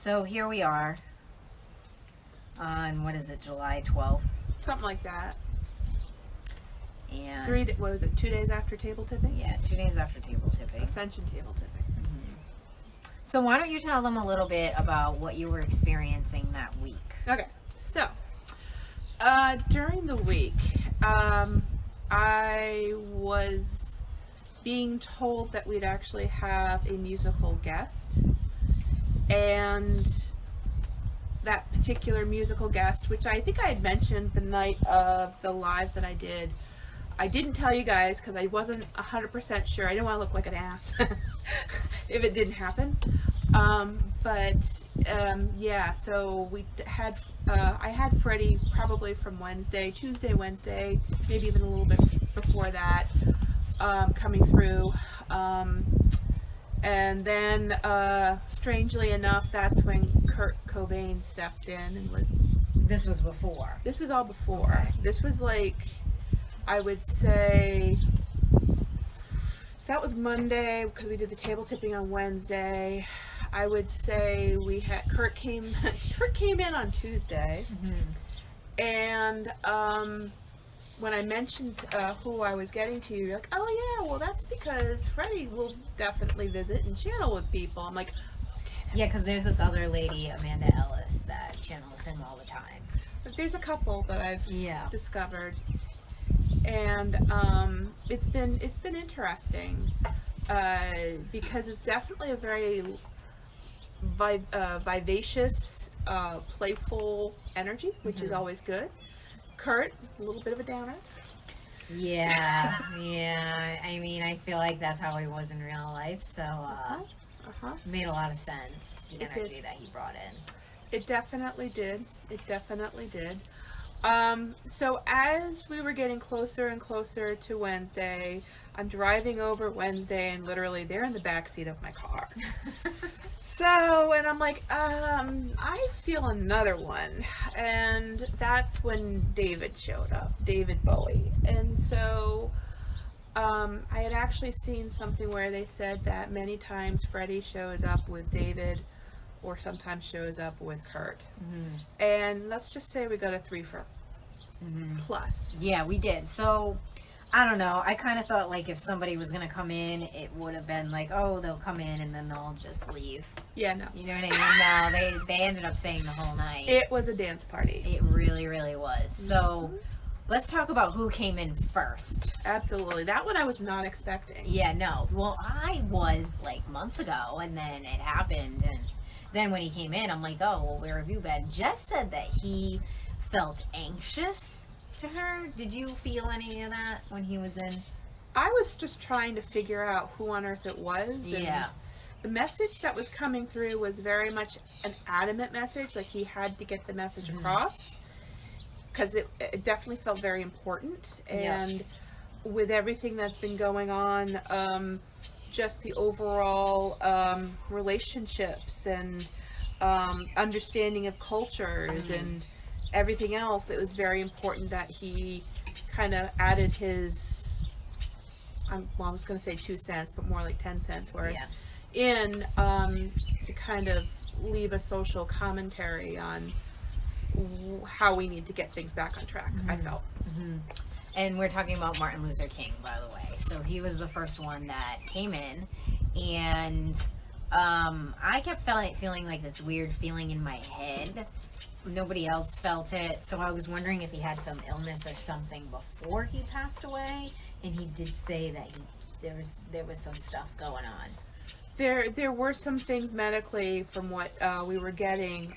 So here we are on, what is it, July 12th? Something like that. And 2 days after table tipping? yeah, 2 days after table tipping. Ascension table tipping. So why don't you tell them a little bit about what you were experiencing that week? Okay, so during the week, I was being told that we'd actually have a musical guest, and that particular musical guest, which I think I had mentioned the night of the live that I didn't tell you guys because I wasn't 100% sure. I didn't want to look like an ass if it didn't happen. Yeah, so I had Freddie probably from Tuesday, Wednesday, maybe even a little bit before that, coming through. And then, strangely enough, that's when Kurt Cobain stepped in and was... This was before. This is all before. Okay. This was like, I would say... So that was Monday, because we did the table tipping on Wednesday. I would say we had... Kurt came in on Tuesday. Mm-hmm. And, when I mentioned who I was getting to, you're like, oh yeah, well that's because Freddie will definitely visit and channel with people. I'm like, okay. Yeah, because there's this other lady, Amanda Ellis, that channels him all the time. But there's a couple that I've discovered, and it's been interesting because it's definitely a very vivacious, playful energy, which is always good. Kurt, a little bit of a downer. Yeah. I mean, I feel like that's how he was in real life, so made a lot of sense, the energy that he brought in. It definitely did. So as we were getting closer and closer to Wednesday, I'm driving over Wednesday, and literally they're in the backseat of my car. And I'm like, I feel another one. And that's when David showed up, David Bowie. And so I had actually seen something where they said that many times Freddie shows up with David or sometimes shows up with Kurt. Mm-hmm. And let's just say we got a 3 for plus. Yeah, we did. So I don't know. I kind of thought like if somebody was going to come in, it would have been like, oh, they'll come in and then they'll just leave. Yeah, no. You know what I mean? No, they ended up staying the whole night. It was a dance party. It really, really was. So let's talk about who came in first. Absolutely. That one I was not expecting. Yeah, no. Well, I was like months ago, and then it happened. And then when he came in, I'm like, oh, well, where have you been? Jess said that he felt anxious to her. Did you feel any of that when he was in? I was just trying to figure out who on earth it was. Yeah. And the message that was coming through was very much an adamant message. Like he had to get the message across because it definitely felt very important. And with everything that's been going on, just the overall relationships and understanding of cultures and everything else, it was very important that he kind of added his, I was going to say 2 cents, but more like 10 cents worth in to kind of leave a social commentary on how we need to get things back on track, I felt. And we're talking about Martin Luther King, by the way. So he was the first one that came in, and I kept feeling like this weird feeling in my head. Nobody else felt it, so I was wondering if he had some illness or something before he passed away. And he did say that there was some stuff going on. There were some things medically from what we were getting.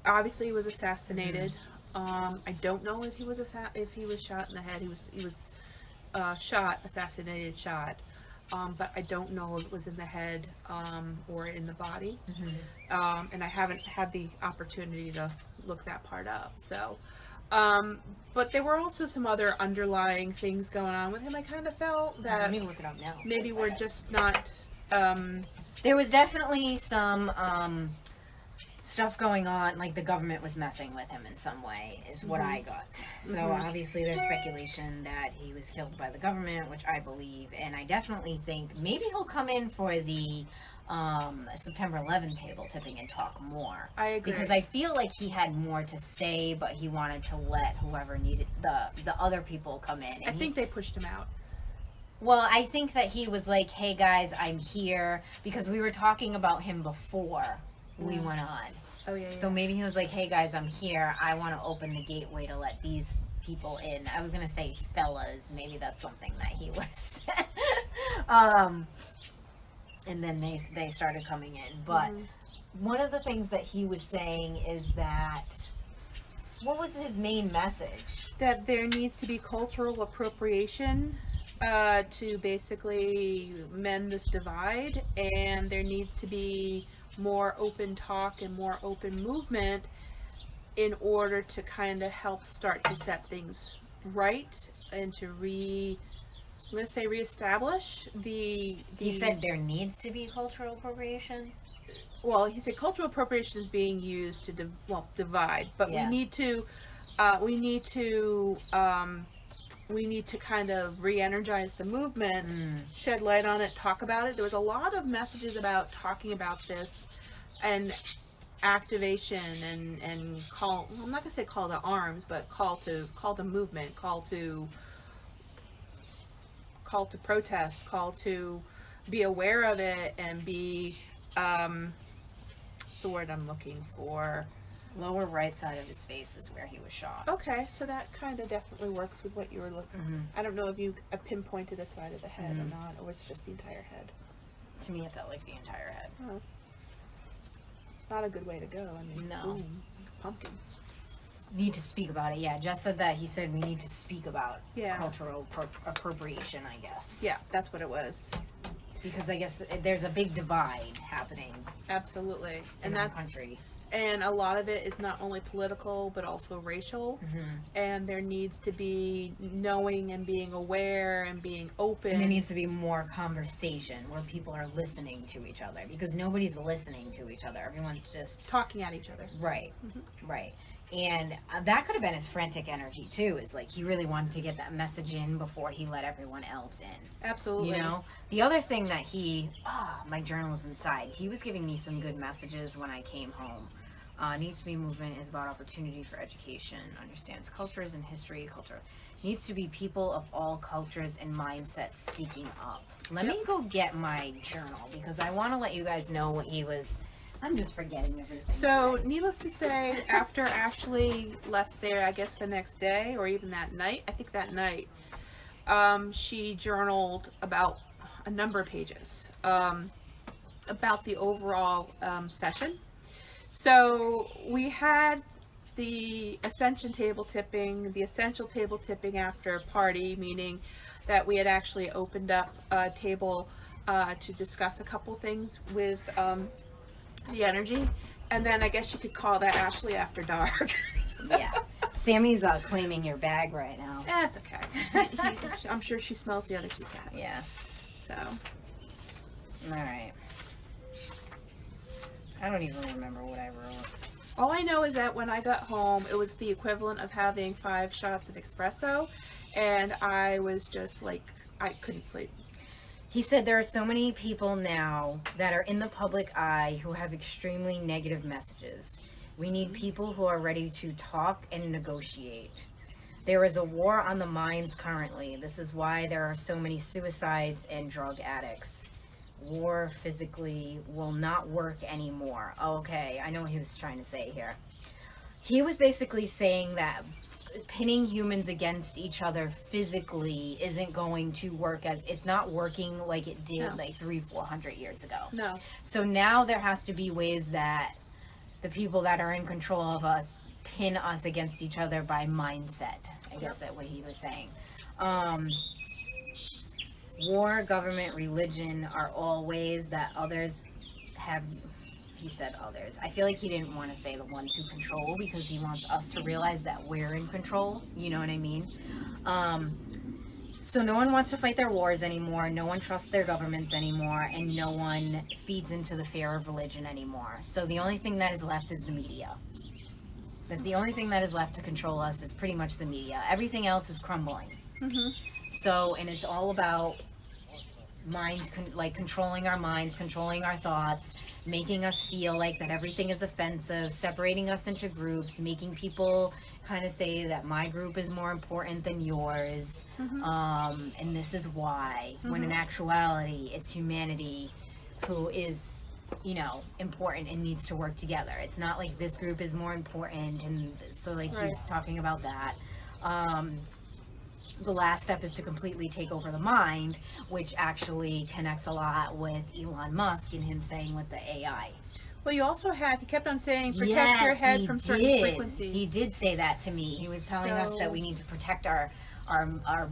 Obviously, he was assassinated. I don't know if he was shot in the head. He was assassinated shot. But I don't know if it was in the head or in the body. And I haven't had the opportunity to look that part up. So, but there were also some other underlying things going on with him. I kind of felt that Let me look it up now. Maybe we're just not... There was definitely some stuff going on, like the government was messing with him in some way, is what I got. So obviously there's speculation that he was killed by the government, which I believe, and I definitely think maybe he'll come in for the September 11th table tipping and talk more. I agree. Because I feel like he had more to say, but he wanted to let whoever needed the other people come in. And I think they pushed him out. Well, I think that he was like, hey guys, I'm here, because we were talking about him before we went on. Oh, yeah. So maybe he was like, hey guys, I'm here. I want to open the gateway to let these people in. I was going to say fellas. Maybe that's something that he would have said. And then they started coming in. But one of the things that he was saying is that, what was his main message? That there needs to be cultural appropriation to basically mend this divide, and there needs to be more open talk and more open movement in order to kind of help start to set things right and to reestablish the He said there needs to be cultural appropriation. Well, he said cultural appropriation is being used to divide, but Yeah. we need to kind of re-energize the movement, shed light on it, talk about it. There was a lot of messages about talking about this and activation and call. I'm not gonna say call to arms, but call to movement, call to protest, call to be aware of it and be what's the word I'm looking for? Lower right side of his face is where he was shot. Okay, so that kind of definitely works with what you were looking. I don't know if you pinpointed a side of the head or not, or was it just the entire head? To me, it felt like the entire head. Oh. It's not a good way to go. I mean, No. boom, pumpkin. Need to speak about it. Yeah, Jess said that. He said we need to speak about Yeah. cultural appropriation, I guess. Yeah, that's what it was. Because I guess there's a big divide happening Absolutely. in our country. And a lot of it is not only political, but also racial. And there needs to be knowing and being aware and being open. And there needs to be more conversation where people are listening to each other, because nobody's listening to each other. Everyone's just talking at each other. Right. Right. And that could have been his frantic energy too. Is like he really wanted to get that message in before he let everyone else in. Absolutely. You know, the other thing that my journal is inside. He was giving me some good messages when I came home. Needs to be movement is about opportunity for education. Understands cultures and history. Culture needs to be people of all cultures and mindsets speaking up. Let me go get my journal because I want to let you guys know what he was. I'm just forgetting everything. So, needless to say, after Ashley left there, I guess the next day or even that night, I think that night, she journaled about a number of pages about the overall session. So, we had the Ascension table tipping, the Essential table tipping after party, meaning that we had actually opened up a table to discuss a couple things with the energy, and then I guess you could call that Ashley After Dark. Yeah. Sammy's claiming your bag right now. That's okay. I'm sure she smells the other two cats. Yeah. So. Alright. I don't even remember what I wrote. All I know is that when I got home, it was the equivalent of having 5 shots of espresso, and I was just like, I couldn't sleep. He said there are so many people now that are in the public eye who have extremely negative messages. We need people who are ready to talk and negotiate. There is a war on the minds currently. This is why there are so many suicides and drug addicts. War physically will not work anymore. Okay, I know what he was trying to say here. He was basically saying that pinning humans against each other physically isn't going to work. It's not working like it did like 300-400 years ago. No. So now there has to be ways that the people that are in control of us pin us against each other by mindset. I guess that's what he was saying. War, government, religion are all ways that others have. He said others. I feel like he didn't want to say the ones who control, because he wants us to realize that we're in control. You know what I mean? So no one wants to fight their wars anymore. No one trusts their governments anymore. And no one feeds into the fear of religion anymore. So the only thing that is left is the media. That's the only thing that is left to control us, is pretty much the media. Everything else is crumbling. So, and it's all about controlling our minds, controlling our thoughts, making us feel like that everything is offensive, separating us into groups, making people kind of say that my group is more important than yours, and this is why, when in actuality it's humanity who is, you know, important and needs to work together. It's not like this group is more important, and so like he's talking about that. The last step is to completely take over the mind, which actually connects a lot with Elon Musk and him saying with the AI. Well, you also had, he kept on saying, protect your head from certain frequencies. He did say that to me. He was telling us that we need to protect our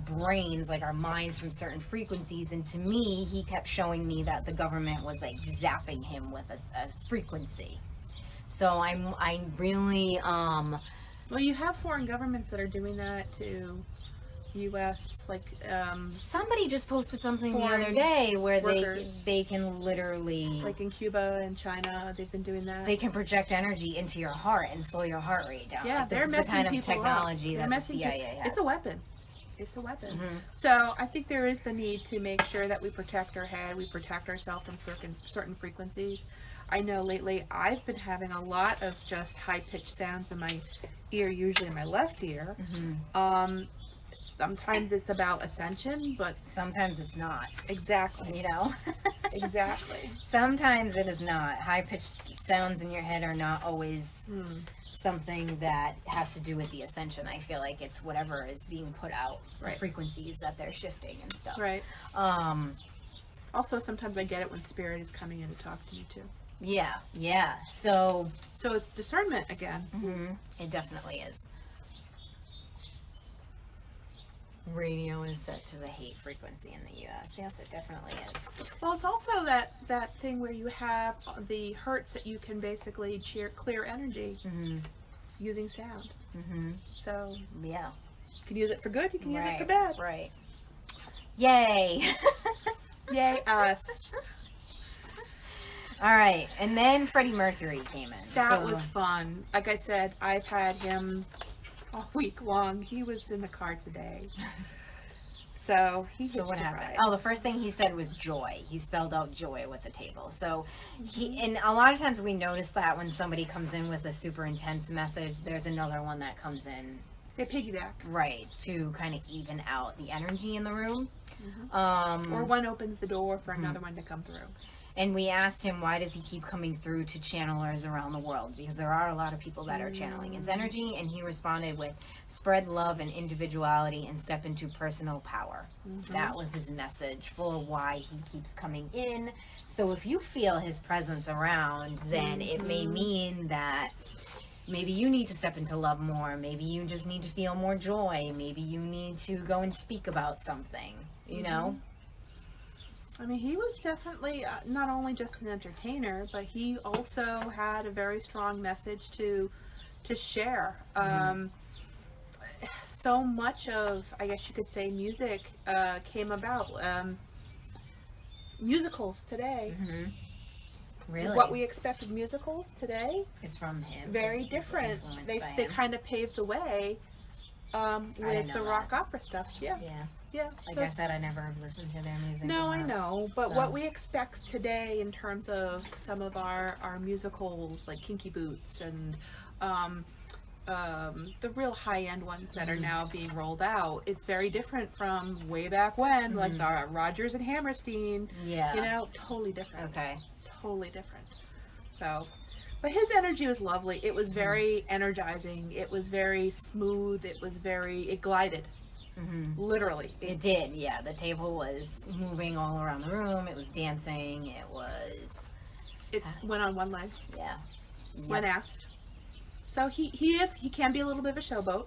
brains, like our minds, from certain frequencies. And to me, he kept showing me that the government was like zapping him with a frequency. So I'm really well, you have foreign governments that are doing that to U.S. somebody just posted something the other day where workers. they can literally, like in Cuba and China, they've been doing that. They can project energy into your heart and slow your heart rate down. Yeah, like, they're this is the kind of people technology up. that the CIA has. It's a weapon. It's a weapon. So I think there is the need to make sure that we protect our head, we protect ourselves from certain frequencies. I know lately I've been having a lot of just high-pitched sounds in my ear, usually in my left ear. Sometimes it's about Ascension, but sometimes it's not. Exactly. You know? Exactly. Sometimes it is not. High-pitched sounds in your head are not always something that has to do with the Ascension. I feel like it's whatever is being put out, the frequencies that they're shifting and stuff. Right. Also, sometimes I get it when Spirit is coming in to talk to you, too. Yeah, yeah. So it's discernment again. It definitely is. Radio is set to the hate frequency in the U.S. Yes, it definitely is. Well, it's also that thing where you have the hertz that you can basically clear energy using sound. So yeah, you can use it for good. You can use it for bad. Right. Yay! Yay us! All right, and then Freddie Mercury came in. That was fun. Like I said, I've had him all week long. He was in the car today. So what happened? Right. Oh, the first thing he said was joy. He spelled out joy with the table. So and a lot of times we notice that when somebody comes in with a super intense message, there's another one that comes in. They piggyback. Right, to kind of even out the energy in the room. Or one opens the door for another one to come through. And we asked him, why does he keep coming through to channelers around the world? Because there are a lot of people that are channeling his energy. And he responded with, spread love and individuality and step into personal power. That was his message for why he keeps coming in. So if you feel his presence around, then it may mean that maybe you need to step into love more. Maybe you just need to feel more joy. Maybe you need to go and speak about something, you know? I mean, he was definitely not only just an entertainer, but he also had a very strong message to share. So much of, I guess you could say, music came about. Musicals today. Really? What we expect of musicals today is from him. Very different. They kind of paved the way with the rock opera stuff. Yeah. Like I said, I never listened to their music. No, I know. But what we expect today in terms of some of our musicals, like Kinky Boots and the real high-end ones that are now being rolled out, it's very different from way back when, like the Rodgers and Hammerstein. Yeah. You know, totally different. Okay. Totally different. So... But his energy was lovely. It was very energizing. It was very smooth. It glided. Literally. It did, yeah. The table was moving all around the room. It was dancing. It went on one leg. Yeah. When asked. So he can be a little bit of a showboat.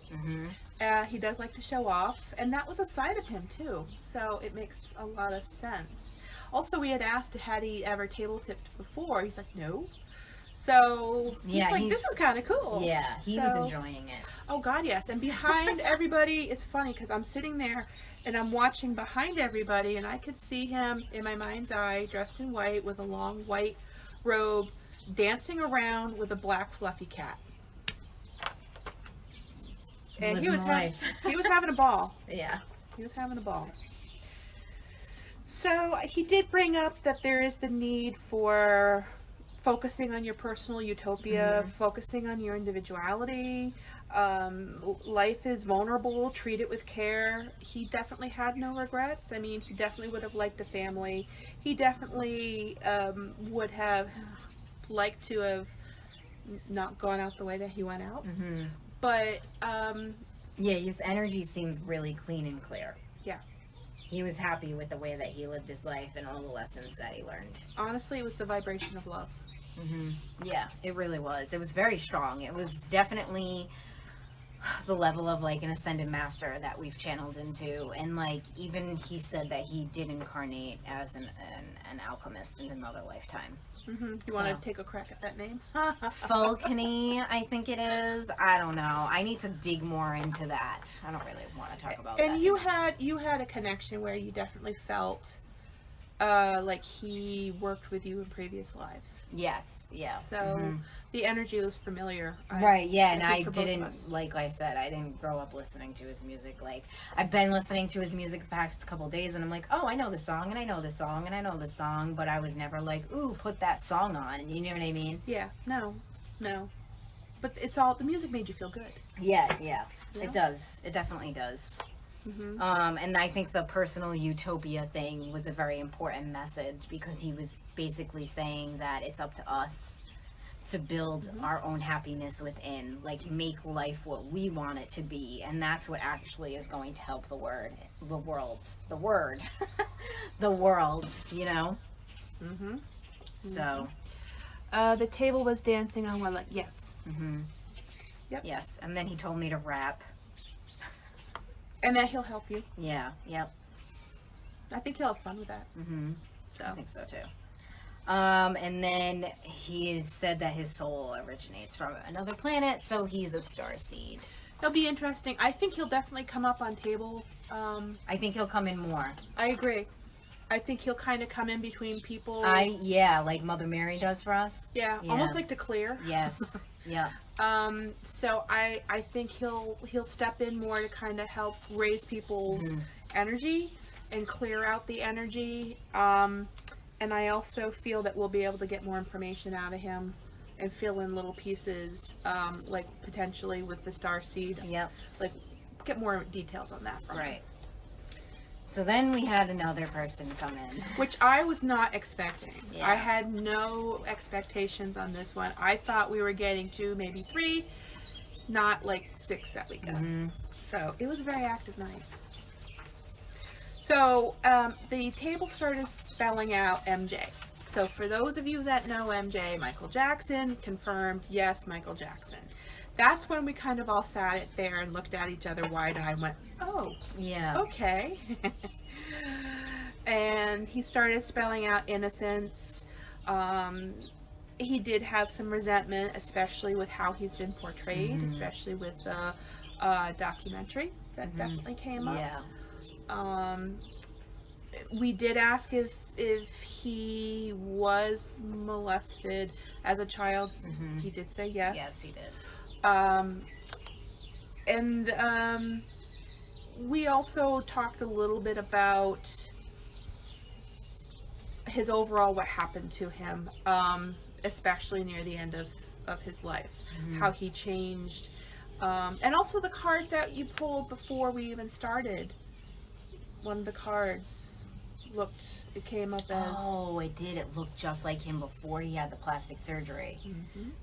He does like to show off. And that was a side of him, too. So it makes a lot of sense. Also, we had asked, had he ever table tipped before? He's like, no. So, this is kind of cool. Yeah, he was enjoying it. Oh, God, yes. And behind everybody, it's funny because I'm sitting there and I'm watching behind everybody and I could see him in my mind's eye, dressed in white with a long white robe, dancing around with a black fluffy cat. And he was having a ball. Yeah. He was having a ball. So he did bring up that there is the need for focusing on your personal utopia, focusing on your individuality. Life is vulnerable, treat it with care. He definitely had no regrets. I mean, he definitely would have liked a family. He definitely would have liked to have not gone out the way that he went out. But, yeah, his energy seemed really clean and clear. Yeah. He was happy with the way that he lived his life and all the lessons that he learned. Honestly, it was the vibration of love. Yeah, it really was. It was very strong. It was definitely the level of like an ascended master that we've channeled into. And like, even he said that he did incarnate as an alchemist in another lifetime. You want to take a crack at that name? Falcony, I think it is. I don't know. I need to dig more into that. I don't really want to talk about that. And you had a connection where you definitely felt like he worked with you in previous lives. Yes, yeah. So the energy was familiar. Right, yeah, and I didn't, like I said, I didn't grow up listening to his music. Like, I've been listening to his music the past couple days, and I'm like, oh, I know this song, and I know this song, and I know this song, but I was never like, ooh, put that song on, you know what I mean? Yeah, no. But it's all, the music made you feel good. Yeah. It does. It definitely does. And I think the personal utopia thing was a very important message because he was basically saying that it's up to us to build our own happiness within, like make life what we want it to be, and that's what actually is going to help the world, you know. So the table was dancing on one leg. Yes. Yep. Yes, and then he told me to rap. And that he'll help you. Yeah, yep. I think he'll have fun with that. I think so too. And then he said that his soul originates from another planet, so he's a star seed. It'll be interesting. I think he'll definitely come up on table. I think he'll come in more. I agree. I think he'll kind of come in between people. Like Mother Mary does for us. Yeah, almost like to clear. Yes. Yeah. So I think he'll step in more to kind of help raise people's energy and clear out the energy. And I also feel that we'll be able to get more information out of him and fill in little pieces, like potentially with the star seed. Yep. Like get more details on that from him. Right. So then we had another person come in. Which I was not expecting. Yeah. I had no expectations on this one. I thought we were getting 2, maybe 3, not like 6 that we got. So it was a very active night. So the table started spelling out MJ. So for those of you that know MJ, Michael Jackson, confirmed, yes, Michael Jackson. That's when we kind of all sat there and looked at each other wide-eyed and went, oh, yeah, okay. And he started spelling out innocence. He did have some resentment, especially with how he's been portrayed, especially with the documentary that definitely came up. Yeah. We did ask if he was molested as a child. He did say yes. Yes, he did. And we also talked a little bit about his overall, what happened to him, especially near the end of his life, how he changed, and also the card that you pulled before we even started. One of the cards it came up as... Oh, it did. It looked just like him before he had the plastic surgery.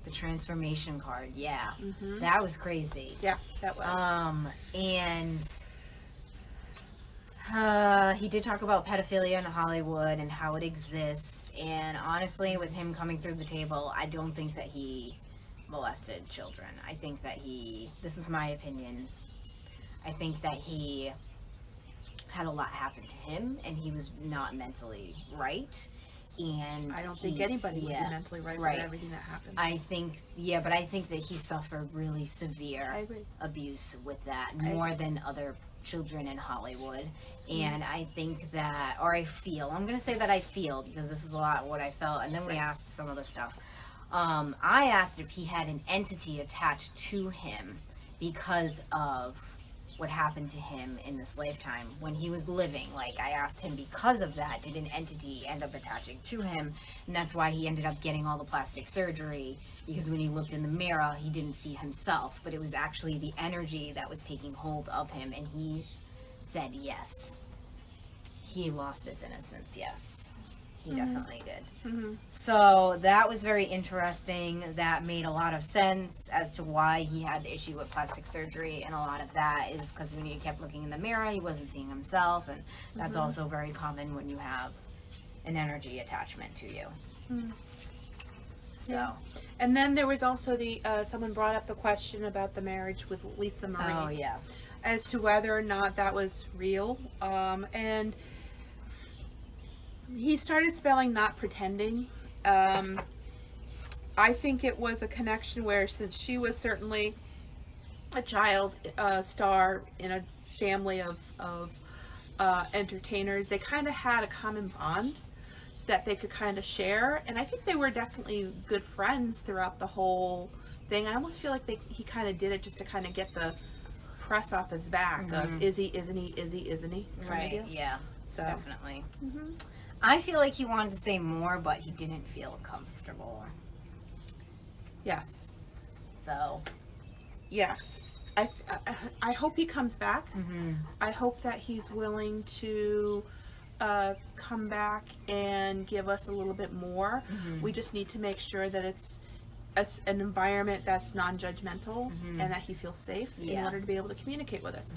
The transformation card, yeah. That was crazy. Yeah, that was. And he did talk about pedophilia in Hollywood and how it exists. And honestly, with him coming through the table, I don't think that he molested children. I think that this is my opinion, I think that he had a lot happen to him and he was not mentally right. And I don't think anybody would be mentally right with everything that happened. I think, but I think that he suffered really severe abuse with that, more than other children in Hollywood. And I think that, or I feel, I'm going to say that I feel, because this is a lot what I felt, and then we asked some of the stuff. I asked if he had an entity attached to him because of what happened to him in this lifetime when he was living. Like, I asked him, because of that, did an entity end up attaching to him? And that's why he ended up getting all the plastic surgery, because when he looked in the mirror, he didn't see himself, but it was actually the energy that was taking hold of him. And he said yes. He lost his innocence, yes. He definitely did. So that was very interesting. That made a lot of sense as to why he had the issue with plastic surgery. And a lot of that is because when he kept looking in the mirror, he wasn't seeing himself. And that's also very common when you have an energy attachment to you. So. Yeah. And then there was also the, someone brought up the question about the marriage with Lisa Marie. Oh, yeah. As to whether or not that was real. And he started spelling not pretending. I think it was a connection where, since she was certainly a child star in a family of entertainers, they kind of had a common bond that they could kind of share. And I think they were definitely good friends throughout the whole thing. I almost feel like he kind of did it just to kind of get the press off his back of, is he, isn't he, is he, isn't he? Right, yeah, so definitely. I feel like he wanted to say more, but he didn't feel comfortable. Yes. So. Yes. I hope he comes back. I hope that he's willing to come back and give us a little bit more. We just need to make sure that it's an environment that's non-judgmental and that he feels safe in order to be able to communicate with us.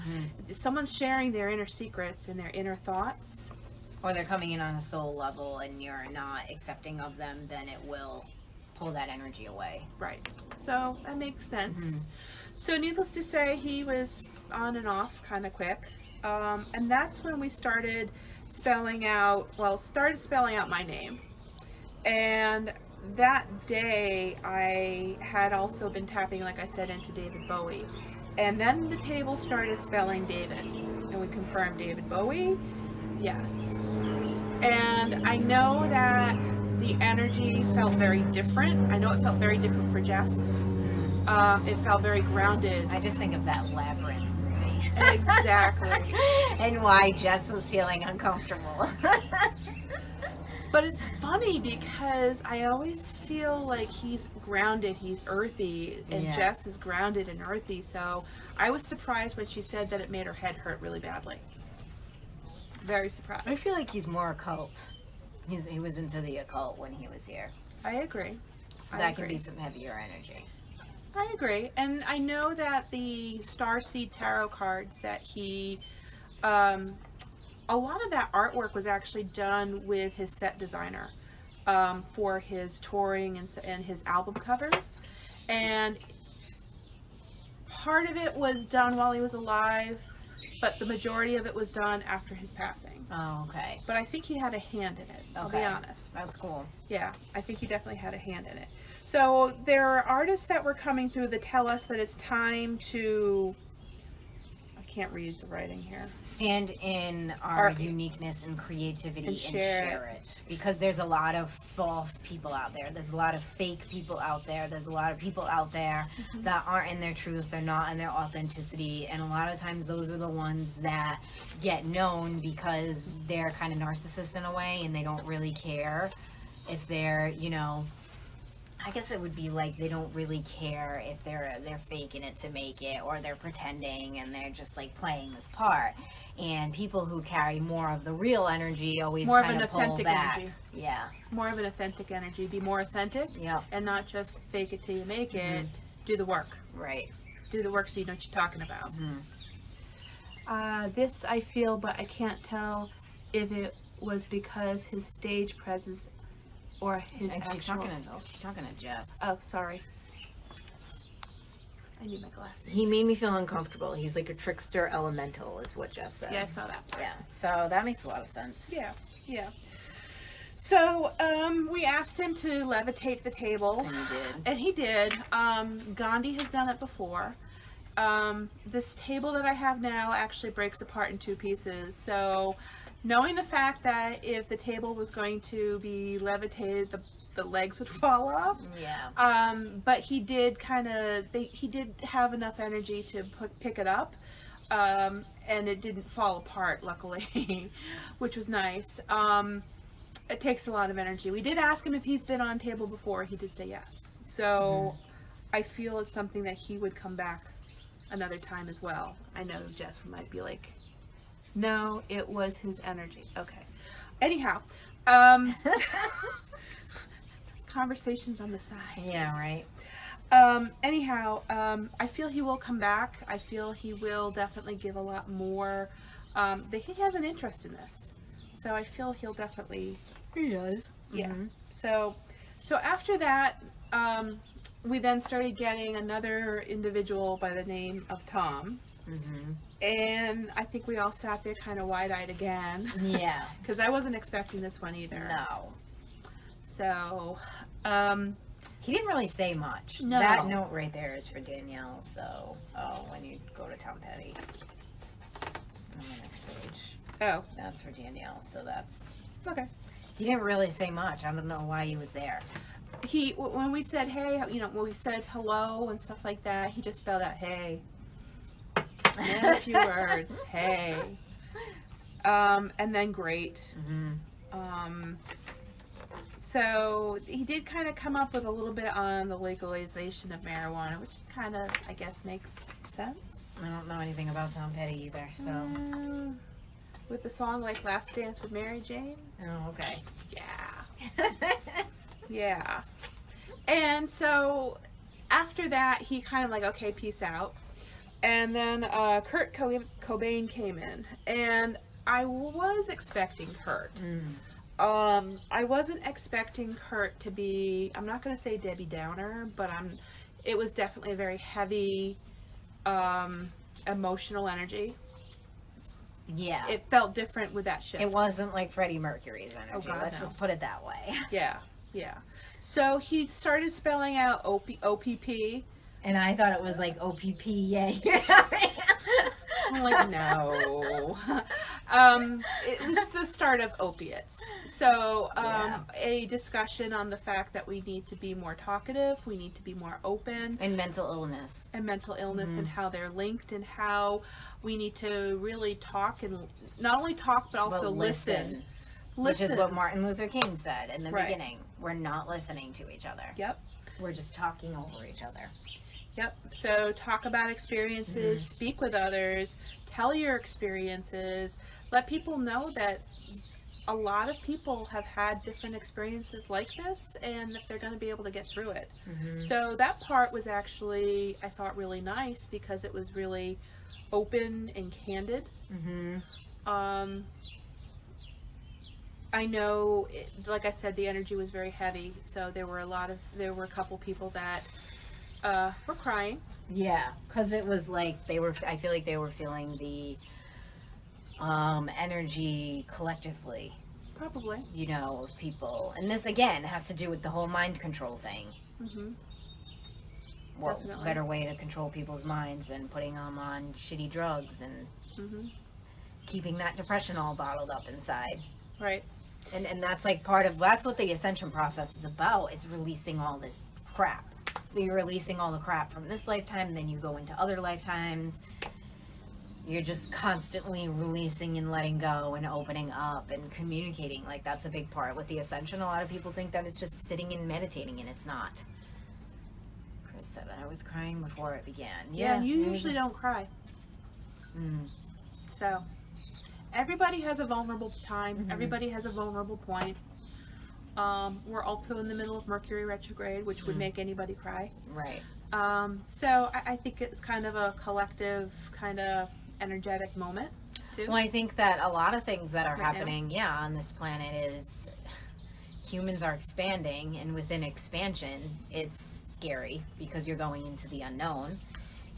If someone's sharing their inner secrets and their inner thoughts, or they're coming in on a soul level and you're not accepting of them, then it will pull that energy away. Right. So that makes sense. So needless to say, he was on and off kind of quick. And that's when we started spelling out my name. And that day I had also been tapping, like I said, into David Bowie. And then the table started spelling David. And we confirmed David Bowie. Yes. And I know that the energy felt very different. I know it felt very different for Jess. It felt very grounded. I just think of that labyrinth movie. Exactly. And why Jess was feeling uncomfortable. But it's funny because I always feel like he's grounded, he's earthy, and Jess is grounded and earthy. So I was surprised when she said that it made her head hurt really badly. Very surprised. I feel like he's more occult. He was into the occult when he was here. I agree. So that can be some heavier energy. I agree. And I know that the Starseed Tarot cards that he, a lot of that artwork was actually done with his set designer for his touring and his album covers. And part of it was done while he was alive, but the majority of it was done after his passing. Oh, okay. But I think he had a hand in it, I'll be honest. That's cool. Yeah, I think he definitely had a hand in it. So there are artists that were coming through that tell us that it's time to, I can't read the writing here. Stand in our uniqueness and creativity and share it. Because there's a lot of false people out there. There's a lot of fake people out there. There's a lot of people out there that aren't in their truth. They're not in their authenticity. And a lot of times those are the ones that get known because they're kind of narcissists in a way and they don't really care if they're, you know, I guess it would be like they don't really care if they're faking it to make it, or they're pretending and they're just like playing this part. And people who carry more of the real energy always more kind of pull back. Energy. Yeah. More of an authentic energy. Be more authentic. Yeah. And not just fake it till you make it. Do the work. Right. Do the work so you know what you're talking about. This I feel, but I can't tell if it was because his stage presence or his she's talking to Jess. Oh, sorry. I need my glasses. He made me feel uncomfortable. He's like a trickster elemental is what Jess said. Yeah, I saw that part. Yeah, so that makes a lot of sense. Yeah, yeah. So, we asked him to levitate the table. And he did. Gandhi has done it before. This table that I have now actually breaks apart in two pieces. So, knowing the fact that if the table was going to be levitated, the legs would fall off. Yeah. But he did he did have enough energy to pick it up. and it didn't fall apart, luckily, which was nice. It takes a lot of energy. We did ask him if he's been on table before. He did say yes. So I feel it's something that he would come back another time as well. I know Jess might be like, no, it was his energy. Okay. Anyhow, conversations on the side. Yeah, right. Anyhow, I feel he will come back. I feel he will definitely give a lot more. He has an interest in this, so I feel he'll definitely. He does. Yeah. So after that, we then started getting another individual by the name of Tom. And I think we all sat there kind of wide-eyed again. Yeah. Because I wasn't expecting this one either. No. So, he didn't really say much. No. That note right there is for Danielle. So, when you go to Tom Petty on the next page. Oh. That's for Danielle. So that's Okay. He didn't really say much. I don't know why he was there. When we said, hey, when we said hello and stuff like that, he just spelled out, hey. And a few words, hey. And then great. So he did kind of come up with a little bit on the legalization of marijuana, which kind of, I guess, makes sense. I don't know anything about Tom Petty either, so. With the song like Last Dance with Mary Jane? Oh, okay. Yeah. Yeah. And so after that, he kind of like, okay, peace out. And then Kurt Cobain came in. And I was expecting Kurt. I wasn't expecting Kurt to be, I'm not going to say Debbie Downer, but it was definitely a very heavy, emotional energy. Yeah. It felt different with that shift. It wasn't like Freddie Mercury's energy. God, Let's no. just put it that way. Yeah. So he started spelling out OPP. And I thought it was like OPP, yay. I'm like, no. It was the start of opiates. So a discussion on the fact that we need to be more talkative, we need to be more open. And mental illness. And mental illness and how they're linked and how we need to really talk and not only talk but also listen. Which is what Martin Luther King said in the Right. beginning. We're not listening to each other. Yep. We're just talking over each other. Yep. So talk about experiences, speak with others, tell your experiences, let people know that a lot of people have had different experiences like this and that they're going to be able to get through it. So that part was actually, I thought, really nice because it was really open and candid. I know, like I said, the energy was very heavy, so there were a couple people that were crying. Yeah, because it was like I feel like they were feeling the energy collectively. Probably. Of people. And this, again, has to do with the whole mind control thing. What Definitely. better way to control people's minds than putting them on shitty drugs and keeping that depression all bottled up inside. Right. And that's like that's what the Ascension process is about. It's releasing all this crap. So you're releasing all the crap from this lifetime, then you go into other lifetimes. You're just constantly releasing and letting go and opening up and communicating. Like, that's a big part with the Ascension. A lot of people think that it's just sitting and meditating, and it's not. Chris said I was crying before it began. Yeah, and you usually don't cry. So everybody has a vulnerable time. Everybody has a vulnerable point. We're also in the middle of Mercury retrograde, which would make anybody cry. Right. So I think it's kind of a collective, kind of energetic moment, too. Well, I think that a lot of things that are Right happening, on this planet is humans are expanding, and within expansion, it's scary because you're going into the unknown.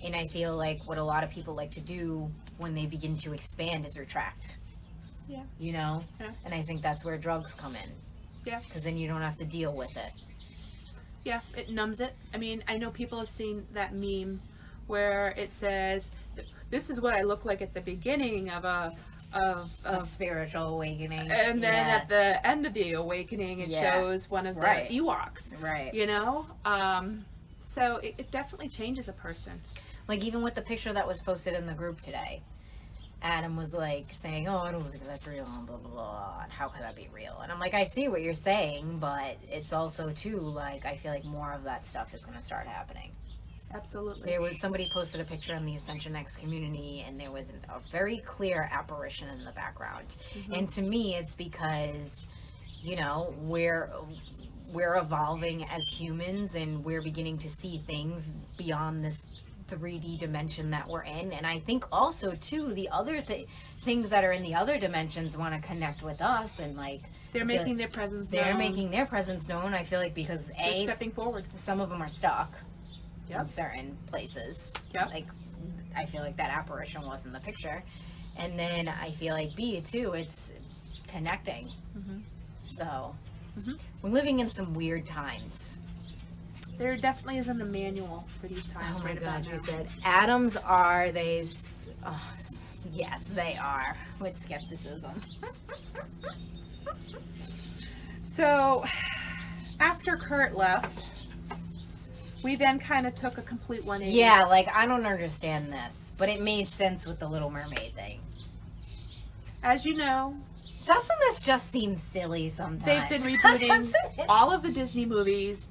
And I feel like what a lot of people like to do when they begin to expand is retract. Yeah. Yeah. Yeah. And I think that's where drugs come in. Yeah. Because then you don't have to deal with it. Yeah, it numbs it. I mean, I know people have seen that meme where it says, "This is what I look like at the beginning of a spiritual awakening." And then at the end of the awakening, it shows one of the Ewoks. Right. So it definitely changes a person. Like, even with the picture that was posted in the group today, Adam was like saying, "Oh, I don't think that's real," and blah blah blah. And how could that be real? And I'm like, I see what you're saying, but it's also too like I feel like more of that stuff is going to start happening. Absolutely. There was somebody posted a picture in the Ascension X community, and there was a very clear apparition in the background. Mm-hmm. And to me, it's because, you know, we're evolving as humans, and we're beginning to see things beyond this 3D dimension that we're in. And I think also too the other things that are in the other dimensions want to connect with us, and like they're making their presence known. They're making their presence known. I feel like because they're stepping forward. Some of them are stuck in certain places. Yep. Like I feel like that apparition was in the picture. And then I feel like B too, it's connecting. Mm-hmm. So we're living in some weird times. There definitely isn't a manual for these times. Oh my right God, about you now. said atoms are they? Oh, yes, they are. With skepticism. So, after Kurt left, we then kind of took a complete 180. Yeah, like I don't understand this, but it made sense with the Little Mermaid thing. As you know, doesn't this just seem silly sometimes? They've been rebooting all of the Disney movies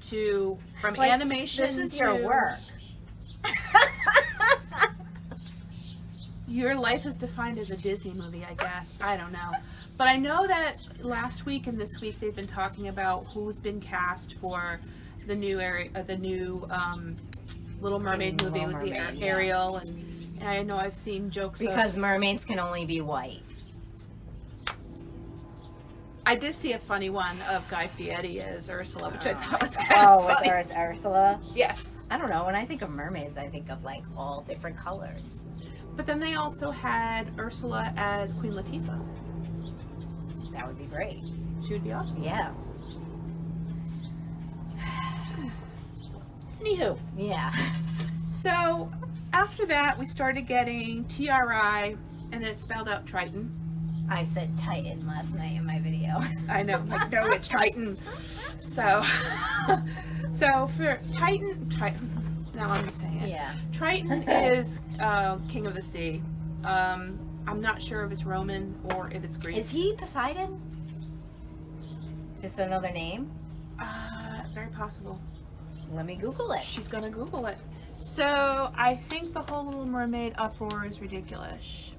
from like, animation. This is your work. Your life is defined as a Disney movie, I guess. I don't know. But I know that last week and this week they've been talking about who's been cast for the new Little Mermaid movie with the Ariel, and I know I've seen jokes because mermaids can only be white. I did see a funny one of Guy Fieri as Ursula, which I thought was kind of funny. Oh, it's Ursula? Yes. I don't know. When I think of mermaids, I think of like all different colors. But then they also had Ursula as Queen Latifah. That would be great. She would be awesome. Yeah. Anywho. Yeah. So after that, we started getting TRI, and it spelled out Triton. I said Titan last night in my video. I know. Like, no, it's Triton. So for Titan, now I'm just saying it. Yeah. Triton is King of the Sea. I'm not sure if it's Roman or if it's Greek. Is he Poseidon? Just another name? Very possible. Let me Google it. She's gonna Google it. So I think the whole Little Mermaid uproar is ridiculous.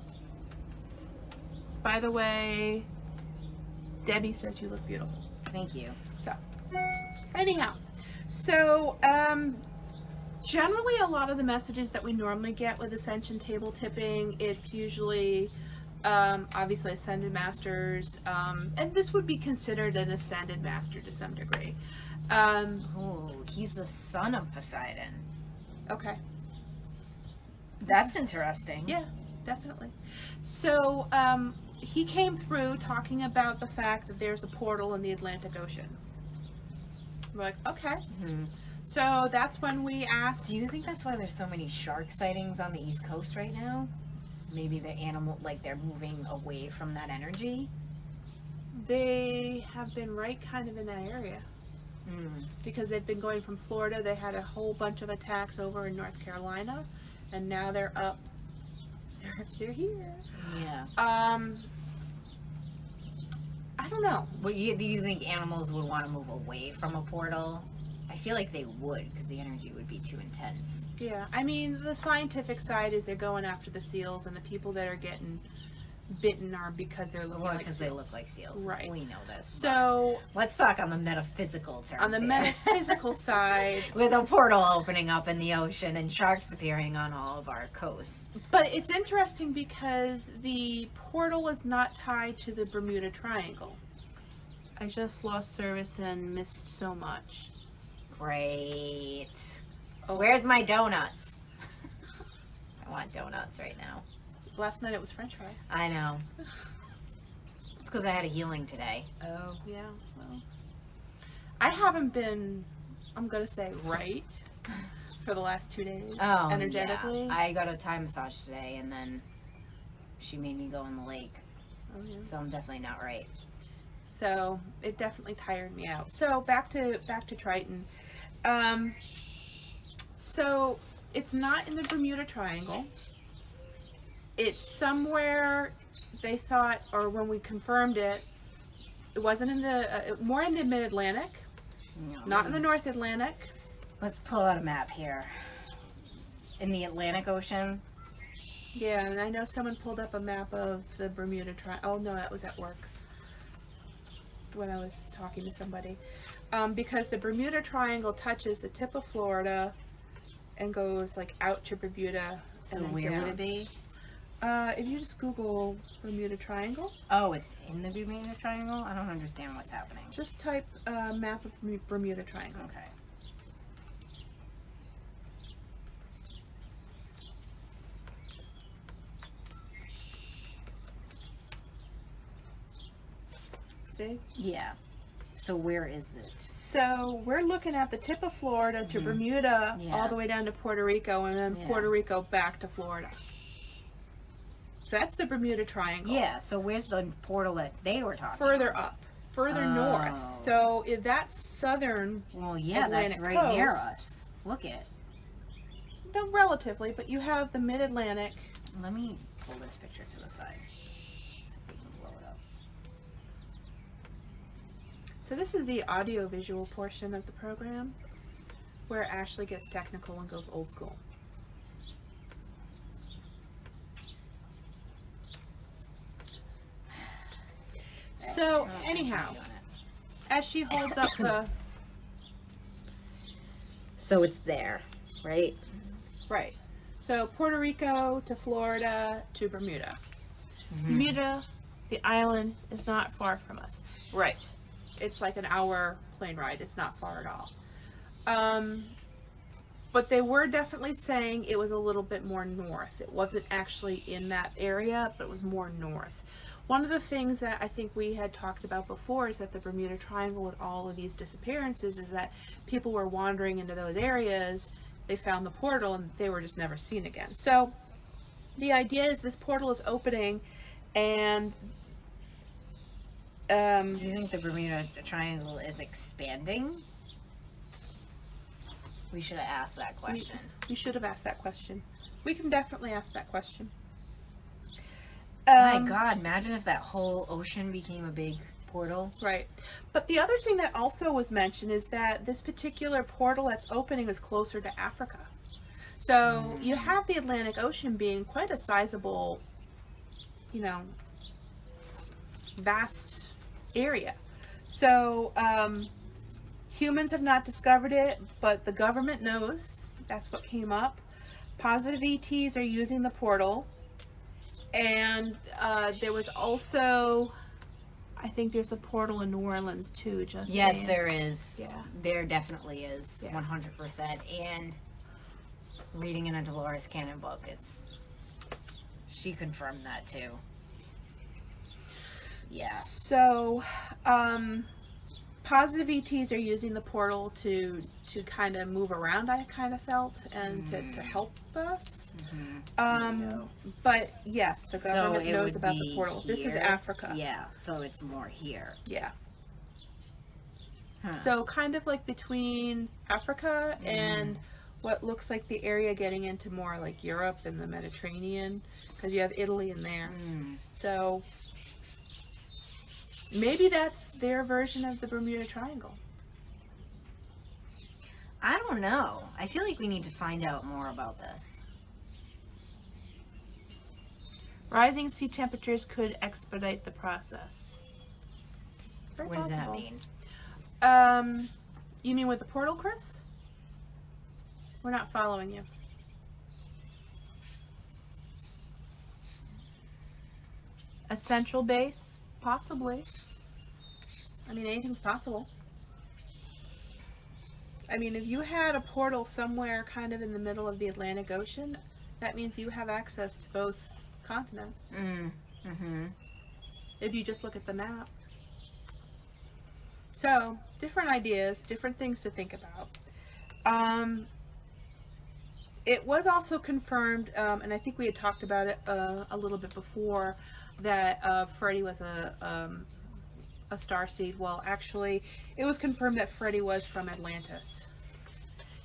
By the way, Debbie says you look beautiful. Thank you. So, anyhow, generally a lot of the messages that we normally get with Ascension table tipping, it's usually obviously Ascended Masters, and this would be considered an Ascended Master to some degree. Oh, he's the son of Poseidon. Okay. That's interesting. Yeah, definitely. So, he came through talking about the fact that there's a portal in the Atlantic Ocean. We're like, okay. Mm-hmm. So that's when we asked. Do you think that's why there's so many shark sightings on the East Coast right now? Maybe the animal, like they're moving away from that energy? They have been right kind of in that area. Because they've been going from Florida. They had a whole bunch of attacks over in North Carolina, and now they're up. They're here. Yeah. I don't know. Do you think animals would want to move away from a portal? I feel like they would, because the energy would be too intense. Yeah, I mean, the scientific side is they're going after the seals, and the people that are getting bitten are because they're looking like seals. Because they look like seals. Right. We know this. So let's talk on the metaphysical terms. On the metaphysical side, with a portal opening up in the ocean and sharks appearing on all of our coasts. But it's interesting because the portal is not tied to the Bermuda Triangle. I just lost service and missed so much. Great. Oh. Where's my donuts? I want donuts right now. Last night it was French fries. I know. It's because I had a healing today. Oh, yeah. Well, I haven't been, I'm going to say, right for the last 2 days. Oh, energetically. Yeah. I got a Thai massage today, and then she made me go in the lake. Oh, yeah. So I'm definitely not right. So it definitely tired me out. So back to Triton. So It's not in the Bermuda Triangle. It's somewhere they thought, or when we confirmed it, it wasn't in the, more in the mid-Atlantic, No. not in the North Atlantic. Let's pull out a map here. In the Atlantic Ocean. Yeah, and I know someone pulled up a map of the Bermuda Triangle. Oh no, that was at work when I was talking to somebody. Because the Bermuda Triangle touches the tip of Florida and goes like out to Bermuda. So and then where down. would it be? If you just Google Bermuda Triangle, Oh, it's in the Bermuda Triangle? I don't understand what's happening. just type map of Bermuda Triangle. Okay. See? Yeah. So where is it? So we're looking at the tip of Florida to Bermuda, Yeah. all the way down to Puerto Rico, and then Yeah. Puerto Rico back to Florida. So that's the Bermuda Triangle. Yeah, so where's the portal that they were talking Further up, further north. Oh. So if that's southern, Well, yeah, that's Atlantic right near coast. us. Look it. though relatively, but you have the mid-Atlantic. Let me pull this picture to the side. So we can blow it up. So this is the audio-visual portion of the program, where Ashley gets technical and goes old school. So Oh, anyhow, it's not doing it. as she holds up the So it's there, right? right, so Puerto Rico to Florida to Bermuda. Mm-hmm. Bermuda, the island, is not far from us. Right, it's like an hour plane ride. It's not far at all. But they were definitely saying it was a little bit more north. It wasn't actually in that area, but it was more north. One of the things that I think we had talked about before is that the Bermuda Triangle, with all of these disappearances, is that people were wandering into those areas, they found the portal, and they were just never seen again. So the idea is this portal is opening, and Do you think the Bermuda Triangle is expanding? We should have asked that question. we should have asked that question. We can definitely ask that question. My God, imagine if that whole ocean became a big portal. Right. But the other thing that also was mentioned is that this particular portal that's opening is closer to Africa. So you have the Atlantic Ocean being quite a sizable, vast area. So humans have not discovered it, but the government knows. That's what came up. Positive ETs are using the portal. And there was also, I think there's a portal in New Orleans too, just Yes, saying. there is. Yeah. There definitely is. Yeah. 100%. And reading in a Dolores Cannon book, she confirmed that too. Yeah. So, positive ETs are using the portal to kind of move around, I kind of felt, and to help us. But yes, the government it knows would about the be portal. This is here. Africa. Yeah, so it's more here. Yeah. Huh. So kind of like between Africa and what looks like the area getting into more like Europe and the Mediterranean, because you have Italy in there. So maybe that's their version of the Bermuda Triangle. I don't know. I feel like we need to find out more about this. Rising sea temperatures could expedite the process. Very What does that possible. mean? You mean with the portal, Chris? We're not following you. A central base? Possibly. I mean, anything's possible. I mean, if you had a portal somewhere kind of in the middle of the Atlantic Ocean, that means you have access to both continents. If you just look at the map. So, different ideas, different things to think about. It was also confirmed, and I think we had talked about it a little bit before, that Freddie was a starseed. Well, actually, it was confirmed that Freddie was from Atlantis.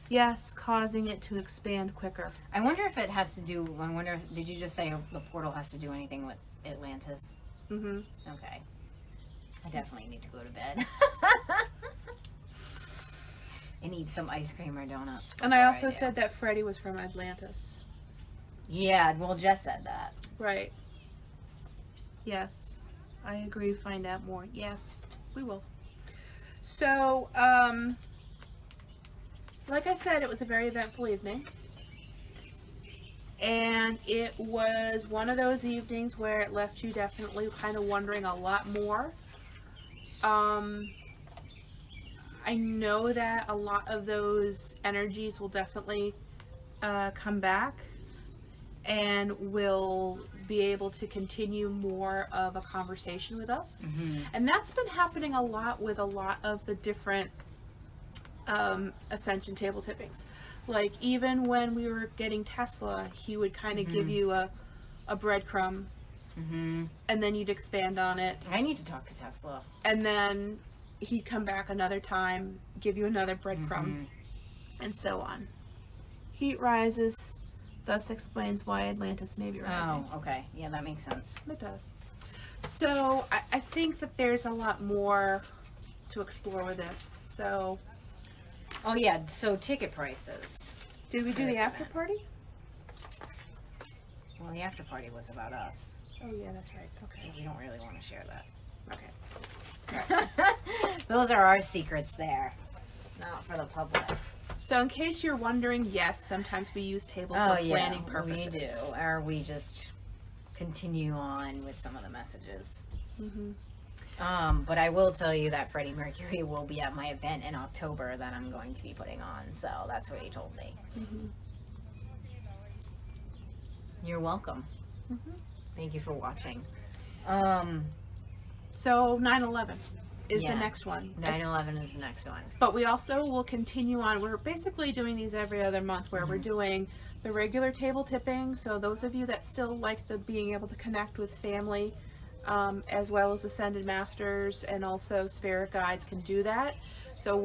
Yes, causing it to expand quicker. I wonder if it has to do. I wonder. Did you just say the portal has to do anything with Atlantis? Mm-hmm. Okay. I definitely need to go to bed. And eat some ice cream or donuts. And I before also do. said that Freddie was from Atlantis. Yeah, well, Jess said that. Right. Yes. I agree. Find out more. Yes, we will. So, like I said, it was a very eventful evening. And it was one of those evenings where it left you definitely kind of wondering a lot more. I know that a lot of those energies will definitely come back and will be able to continue more of a conversation with us. Mm-hmm. And that's been happening a lot with a lot of the different Ascension table tippings. Like even when we were getting Tesla, he would kind of give you a breadcrumb, and then you'd expand on it. I need to talk to Tesla. And then he'd come back another time, give you another breadcrumb, and so on. Heat rises, thus explains why Atlantis may be rising. Oh, okay. Yeah, that makes sense. It does. So I think that there's a lot more to explore with this. So Oh, yeah. So ticket prices. did we do For the this after event. party? Well, the after party was about us. Oh yeah, that's right. So Okay. we don't really want to share that. Okay. Those are our secrets there. Not for the public. So in case you're wondering, yes, sometimes we use tables Oh, for yeah. planning purposes. We do. Or we just continue on with some of the messages. Mm-hmm. But I will tell you that Freddie Mercury will be at my event in October that I'm going to be putting on. So that's what he told me. Mm-hmm. You're welcome. Mm-hmm. Thank you for watching. So 9/11 is Yeah. the next one. 9/11 is the next one. But we also will continue on. We're basically doing these every other month where we're doing the regular table tipping. So those of you that still like the being able to connect with family, as well as Ascended Masters and also Spirit Guides can do that. So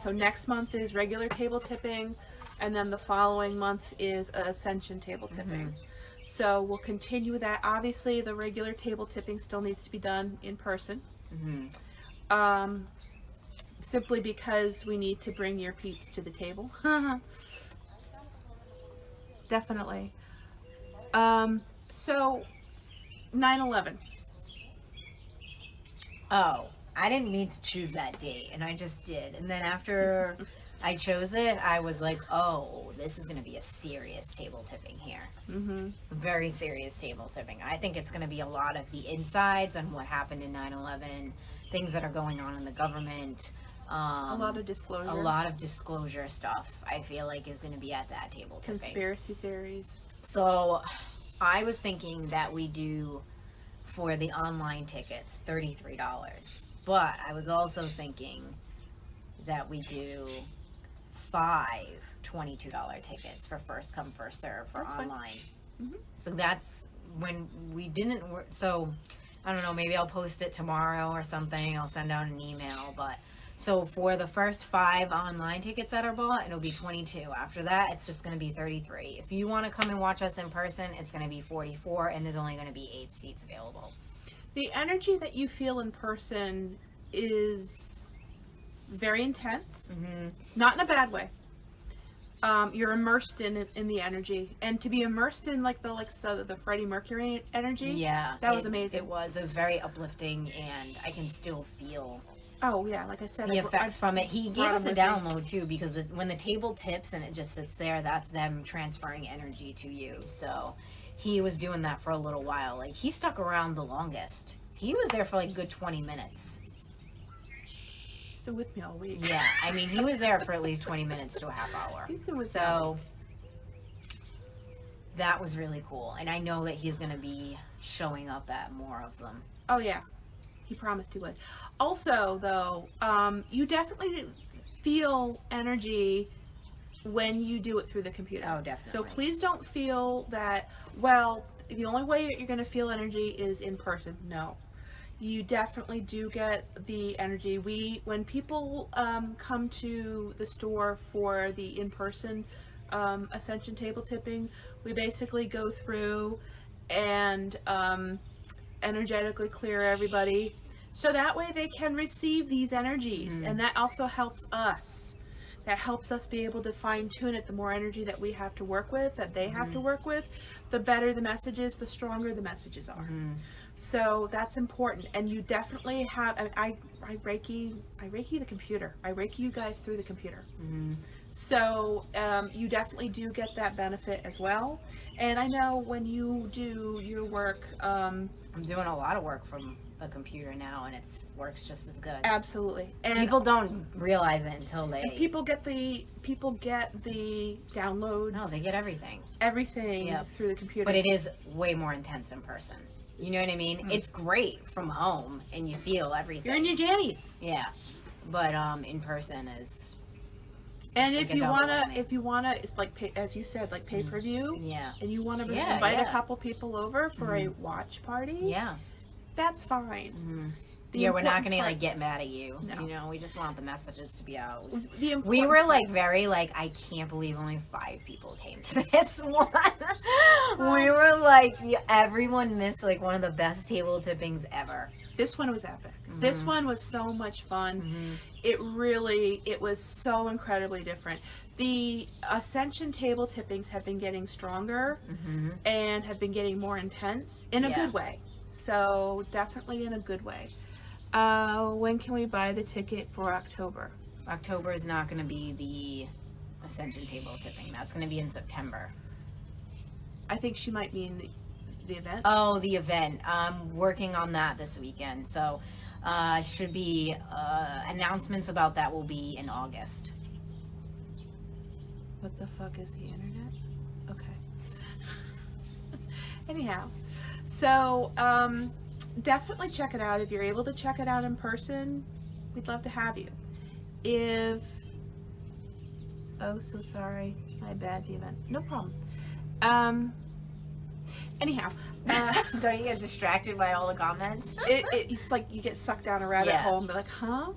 so next month is regular table tipping, and then the following month is Ascension table tipping. So we'll continue with that. Obviously, the regular table tipping still needs to be done in person. Simply because we need to bring your peeps to the table. Definitely. So 9/11. Oh, I didn't mean to choose that date, and I just did. And then after I chose it, I was like, oh, this is going to be a serious table tipping here. Mm-hmm. Very serious table tipping. I think it's going to be a lot of the insides on what happened in 9/11, things that are going on in the government. A lot of disclosure. A lot of disclosure stuff, I feel like, is going to be at that table tipping. Conspiracy theories. So I was thinking that we do, for the online tickets, $33. But I was also thinking that we do 5 $22 tickets for first come, first serve for That's fine. online. Mhm. So that's when we didn't, so I don't know, maybe I'll post it tomorrow or something. I'll send out an email, but so for the first 5 online tickets that are bought, it'll be 22. After that, it's just going to be 33. If you want to come and watch us in person, it's going to be 44, and there's only going to be 8 seats available. The energy that you feel in person is very intense, not in a bad way. You're immersed in the energy, and to be immersed in like the Freddie Mercury energy, Yeah, that was amazing. It was very uplifting, and I can still feel Oh yeah, like I said, the effects from it. He gave brought us a him with me. download too, because when the table tips and it just sits there, that's them transferring energy to you. So he was doing that for a little while. Like, he stuck around the longest. He was there for like a good 20 minutes. He's been with me all week. Yeah, I mean, he was there for at least 20 minutes to a half hour. He's been with me all So that was really cool. And I know that he's going to be showing up at more of them. Oh yeah, he promised he would. Also, though, you definitely feel energy when you do it through the computer. Oh, definitely. So please don't feel that, well, the only way you're going to feel energy is in person. No. You definitely do get the energy. When people come to the store for the in-person Ascension table tipping, we basically go through and energetically clear everybody, so that way they can receive these energies, and that also helps us. That helps us be able to fine tune it. The more energy that we have to work with, that they have to work with, the better the messages, the stronger the messages are. So that's important. And you definitely have, I Reiki the computer. I Reiki you guys through the computer. So you definitely do get that benefit as well. And I know when you do your work, I'm doing a lot of work from a computer now, and it works just as good. Absolutely. And people don't realize it until they. And people get the downloads. No, they get everything. Everything through the computer. But it is way more intense in person. You know what I mean? It's great from home, and you feel everything. You're in your jammies. Yeah, but in person is. And if you wanna, it's like as you said, like pay-per-view. Yeah. And you wanna invite a couple people over for a watch party. Yeah. That's fine. We're not gonna like get mad at you. No. You know, we just want the messages to be out. We were like very like, I can't believe only 5 people came to this one. We were like, everyone missed like one of the best table tippings ever. This one was epic. This one was so much fun. It was so incredibly different. The Ascension table tippings have been getting stronger and have been getting more intense in a good way. So definitely in a good way. When can we buy the ticket for October? October is not going to be the Ascension table tipping. That's going to be in September. I think she might mean the event. Oh, the event. I'm working on that this weekend. So should be announcements about that will be in August. What the fuck is the internet? Okay. Anyhow, so definitely check it out. If you're able to check it out in person, we'd love to have you. Oh, so sorry. My bad, the event. No problem. Anyhow. Don't you get distracted by all the comments? It's like you get sucked down a rabbit hole and be like, huh?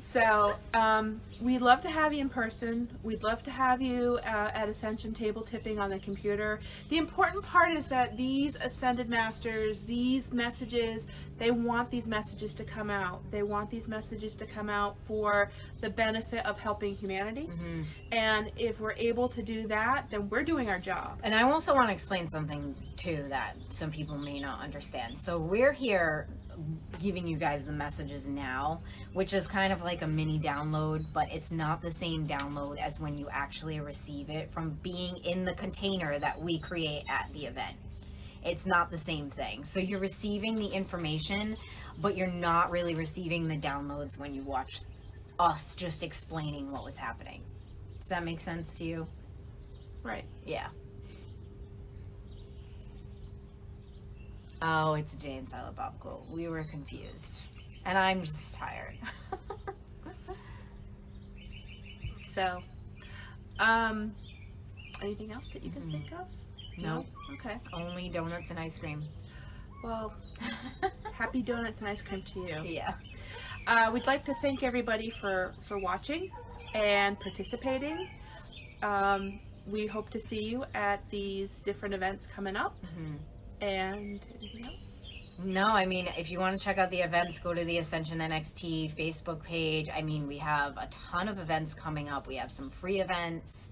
So, we'd love to have you in person. We'd love to have you at Ascension table tipping on the computer. The important part is that these Ascended Masters, these messages, they want these messages to come out. They want these messages to come out for the benefit of helping humanity. And if we're able to do that, then we're doing our job. And I also want to explain something, too, that some people may not understand. So we're here giving you guys the messages now, which is kind of like a mini download, but it's not the same download as when you actually receive it from being in the container that we create at the event. It's not the same thing. So you're receiving the information, but you're not really receiving the downloads when you watch us just explaining what was happening. Does that make sense to you? Right. Yeah. Oh, it's Jay and Silent Bob quote. We were confused. And I'm just tired. So, anything else that you can think of? No. Okay. Only donuts and ice cream. Well, happy donuts and ice cream to you. Yeah. We'd like to thank everybody for watching and participating. We hope to see you at these different events coming up. And anything else? No, I mean, if you want to check out the events, go to the Ascension NXT Facebook page. I mean, we have a ton of events coming up. We have some free events.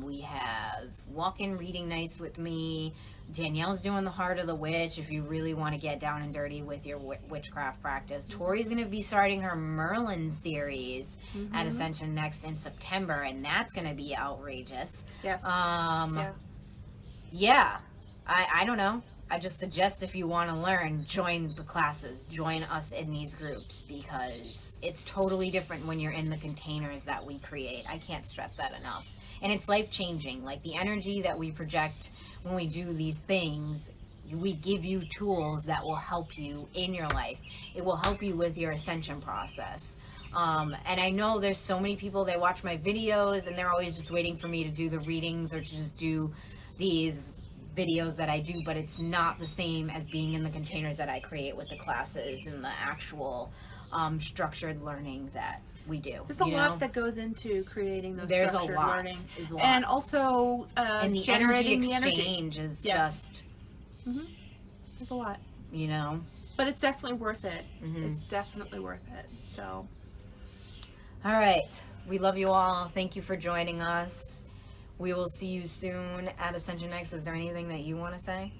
We have walk-in reading nights with me. Danielle's doing the Heart of the Witch if you really want to get down and dirty with your witchcraft practice. Tori's going to be starting her Merlin series at Ascension next in September, and that's going to be outrageous. Yes. Yeah. I don't know. I just suggest if you want to learn, join the classes, join us in these groups, because it's totally different when you're in the containers that we create. I can't stress that enough. And it's life-changing. Like the energy that we project when we do these things, we give you tools that will help you in your life. It will help you with your ascension process. And I know there's so many people that watch my videos and they're always just waiting for me to do the readings or to just do these videos that I do, but it's not the same as being in the containers that I create with the classes and the actual structured learning that we do. There's a lot that goes into creating those There's structured a lot. learning. There's a lot. And also and the energy generating exchange the energy. is just, There's a lot. you know. But it's definitely worth it. Mhm. It's definitely worth it. So, all right. We love you all. Thank you for joining us. We will see you soon at Ascension Next. Is there anything that you want to say?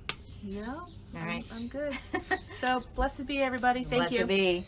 no. All right. I'm good. So, blessed be everybody. Thank you. Blessed be.